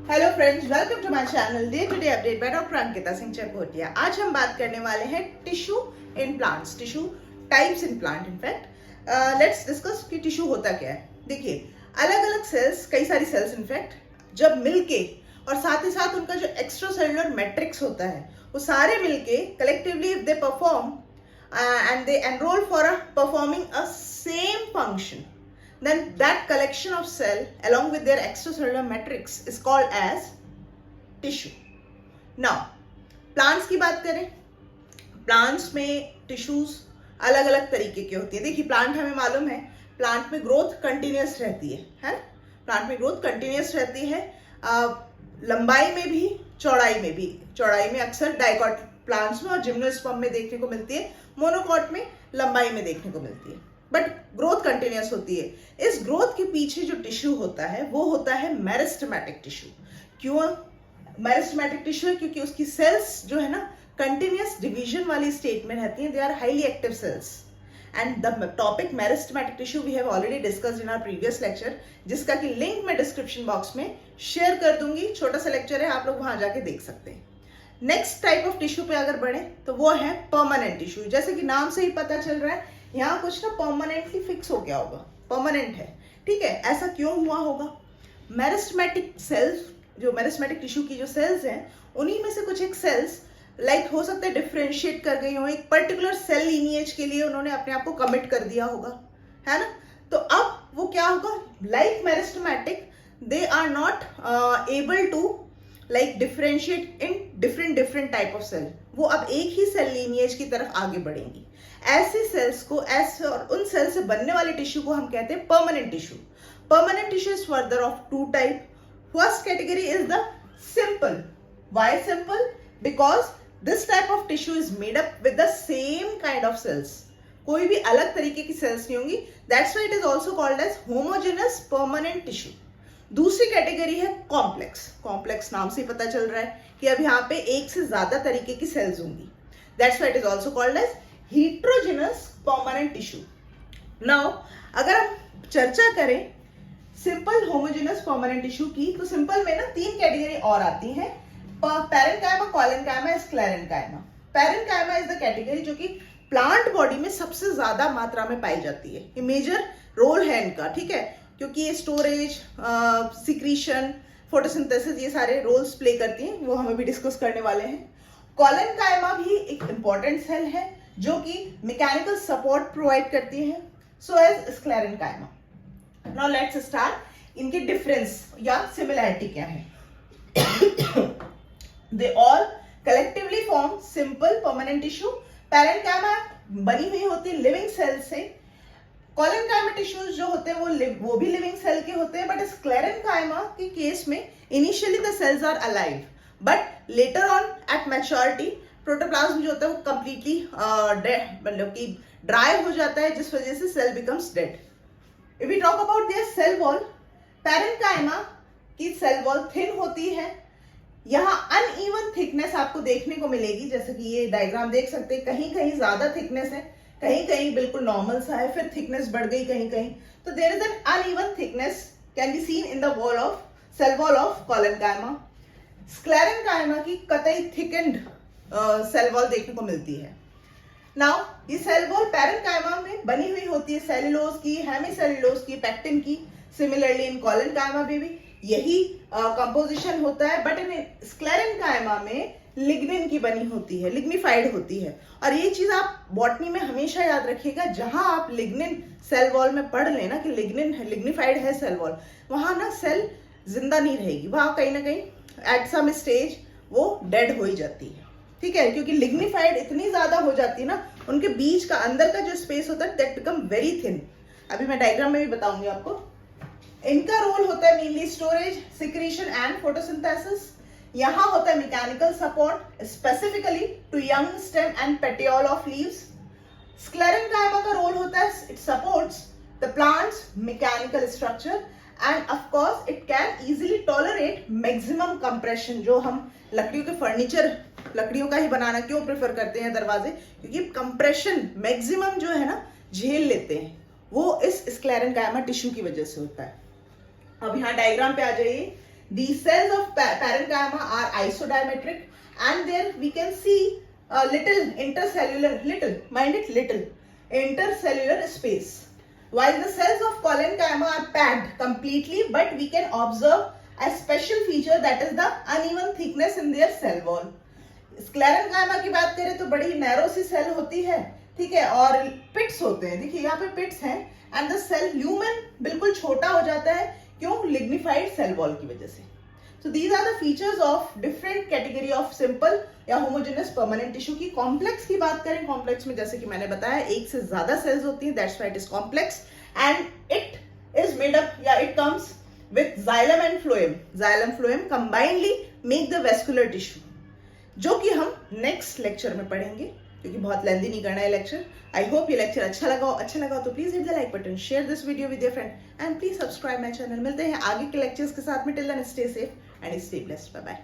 Hello friends, welcome to my channel day to day update by doctor Ankita Singh Chakotiya. आज हम बात करने वाले हैं tissue in plants, tissue types in plant. In fact let's discuss कि tissue होता क्या है। देखिए, अलग अलग सेल्स, कई सारी सेल्स इनफैक्ट जब मिलके और साथ ही साथ उनका जो एक्स्ट्रा सेलुलर मैट्रिक्स होता है वो सारे मिलके collectively if they perform and they enroll for performing a same function, then that collection of cell along with their extracellular matrix is called as tissue. Now plants की बात करें, plants में tissues अलग अलग तरीके की होती है। देखिए, प्लांट हमें मालूम है, प्लांट में ग्रोथ कंटिन्यूस रहती है। प्लांट में ग्रोथ कंटिन्यूस रहती है, लंबाई में भी चौड़ाई में भी। चौड़ाई में अक्सर डाइकॉट प्लांट्स में और जिम्नोस्पर्म में देखने को मिलती है, मोनोकॉट में लंबाई में देखने को मिलती है, बट ग्रोथ कंटिन्यूस होती है। इस ग्रोथ के पीछे जो टिश्यू होता है वो होता है मेरिस्टेमेटिक टिश्यू। क्यों मेरिस्टेमेटिक टिश्यू है? क्योंकि उसकी सेल्स जो है ना कंटिन्यूस डिवीजन वाली स्टेट में रहती हैं। They are highly active cells and the topic meristematic tissue we have already discussed in our previous lecture, जिसका कि लिंक मैं डिस्क्रिप्शन बॉक्स में शेयर कर दूंगी। छोटा सा लेक्चर है, आप लोग वहां जाके देख सकते हैं। नेक्स्ट टाइप ऑफ टिश्यू पे अगर बढ़े तो वो है परमानेंट टिश्यू। जैसे कि नाम से ही पता चल रहा है, यहाँ कुछ ना परमानेंटली फिक्स हो गया होगा, परमानेंट है। ठीक है, ऐसा क्यों हुआ होगा? मेरिस्टेमेटिक सेल्स, जो मेरिस्टेमेटिक टिश्यू की जो सेल्स हैं, उन्हीं में से कुछ एक सेल्स लाइक हो सकता है डिफ्रेंशिएट कर गई हो, एक पर्टिकुलर सेल लीनिएज के लिए उन्होंने अपने आप को कमिट कर दिया होगा, है ना। तो अब वो क्या होगा, like meristematic they are not able to like differentiate in different type of cell. वो अब एक ही सेल लीनिएज की तरफ आगे बढ़ेंगी। ऐसी सेल्स को, ऐसे और उन सेल से बनने वाले टिश्यू को हम कहते हैं permanent tissue. Permanent tissue is further of two type. First category is the simple. Why simple? Because this type of tissue is made up with the same kind of cells. कोई भी अलग तरीके की cells नहीं होंगी। That's why it is also called as homogeneous permanent tissue. दूसरी category है complex. Complex नाम से ही पता चल रहा है कि अब यहाँ पे एक से ज्यादा तरीके की सेल्स होंगी। That's why it is also called as heterogeneous permanent tissue. Now अगर हम चर्चा करें सिंपल होमोजेनस परमानेंट टिश्यू की, तो सिंपल में ना तीन कैटेगरी और आती हैं, parenchyma, collenchyma, sclerenchyma. Parenchyma is the category जो कि प्लांट बॉडी में सबसे ज्यादा मात्रा में पाई जाती है। ये मेजर रोल है इनका, ठीक है, क्योंकि ये स्टोरेज, सिक्रीशन, फोटोसिंथेसिस, ये सारे रोल्स प्ले करती हैं। वो हमें भी डिस्कस करने वाले हैं। कोलेन्काइमा भी एक इंपॉर्टेंट सेल है जो कि मैकेनिकल सपोर्ट प्रोवाइड करती है, so as sclerenchyma. Now let's start. इनके डिफरेंस या सिमिलैरिटी क्या है? They all collectively form simple permanent tissue. Parenchyma बनी हुई होती है लिविंग सेल से। कोलेन्काइमा टिश्यूज जो होते हैं वो भी लिविंग सेल के होते हैं, बट स्क्लेरेन्काइमा के केस में initially the cells are alive, but later on at maturity protoplasm जो होता है वो कंप्लीटली मतलब कि ड्राई हो जाता है, जिस वजह से cell becomes dead. If we talk about their cell wall, parenchyma की सेल वॉल थिन होती है। यहाँ अनइवन थिकनेस आपको देखने को मिलेगी, जैसे कि ये डायग्राम देख सकते हैं, कहीं कहीं ज्यादा थिकनेस है, कहीं कहीं बिल्कुल नॉर्मल सा है, फिर थिकनेस बढ़ गई कहीं कहीं। तो there is an uneven thickness can be seen in the wall of cell wall of collenchyma. Sclerenchyma की कतई थिकेंड सेल वॉल देखने को मिलती है। नाउ ये सेल वॉल पैरेन्काइमा में बनी हुई होती है सेल्यूलोज की, हेमीसेल्यूलोज की, पेक्टिन की। सिमिलरली इन कोलेन्काइमा में भी यही कंपोजिशन होता है, बट इन स्क्लेरेन्काइमा में लिग्निन की बनी होती है, लिग्निफाइड होती है। और ये चीज आप बॉटनी में हमेशा याद रखिएगा, जहां आप लिग्निन सेल वॉल में पढ़ लेना कि लिग्निन है, लिग्निफाइड है सेल वॉल, वहां ना सेल जिंदा नहीं रहेगी, वहां कहीं ना कहीं एट सम स्टेज वो डेड हो ही जाती है। ठीक है, क्योंकि लिग्निफाइड इतनी ज्यादा हो जाती है ना, उनके बीच का अंदर का जो स्पेस होता है दैट बिकम वेरी थिन। अभी मैं डायग्राम में भी बताऊंगी आपको। इनका रोल होता है mainly storage, secretion and photosynthesis. यहाँ होता है mechanical support, specifically to young stem and petiole of leaves. Sclerenchyma का रोल होता है it supports the plants mechanical structure and of course it can easily tolerate maximum compression. जो हम लकड़ियों के फर्नीचर, लकड़ियों का ही बनाना क्यों प्रेफर करते हैं दरवाजे, क्योंकि कंप्रेशन मैक्सिमम जो है ना झेल लेते हैं, वो इस स्क्लेरेन्काइमा टिश्यू की वजह से होता है। अब यहाँ डायग्राम पे आ जाइए। The cells of parenchyma are isodiametric, and there we can see a little intercellular space. While the cells of collenchyma are packed completely, but we can observe a special feature, that is the uneven thickness in their cell wall. Sclerenchyma की बात करें तो बड़ी narrow सी cell होती है, ठीक है, और पिट्स होते हैं, देखिए यहाँ पे पिट्स हैं, एंड द सेल ल्यूमेन बिल्कुल छोटा हो जाता है, क्यों? लिग्निफाइड सेल वॉल की वजह से. So these are the features of different category of simple या homogeneous permanent tissue की. कॉम्प्लेक्स की बात करें, कॉम्प्लेक्स में जैसे कि मैंने बताया एक से ज्यादा सेल्स होती हैं, that's why it is complex, and it is made up या it comes with xylem and phloem. Xylem phloem combinedly make the vascular tissue, जो कि हम नेक्स्ट लेक्चर में पढ़ेंगे, क्योंकि बहुत लेंदी नहीं करना है लेक्चर. आई होप ये लेक्चर अच्छा लगा तो please hit the like button, share this video with your friend and please subscribe my channel. मिलते हैं आगे के लेक्चर्स के साथ में. Till then stay safe and stay blessed. Bye bye.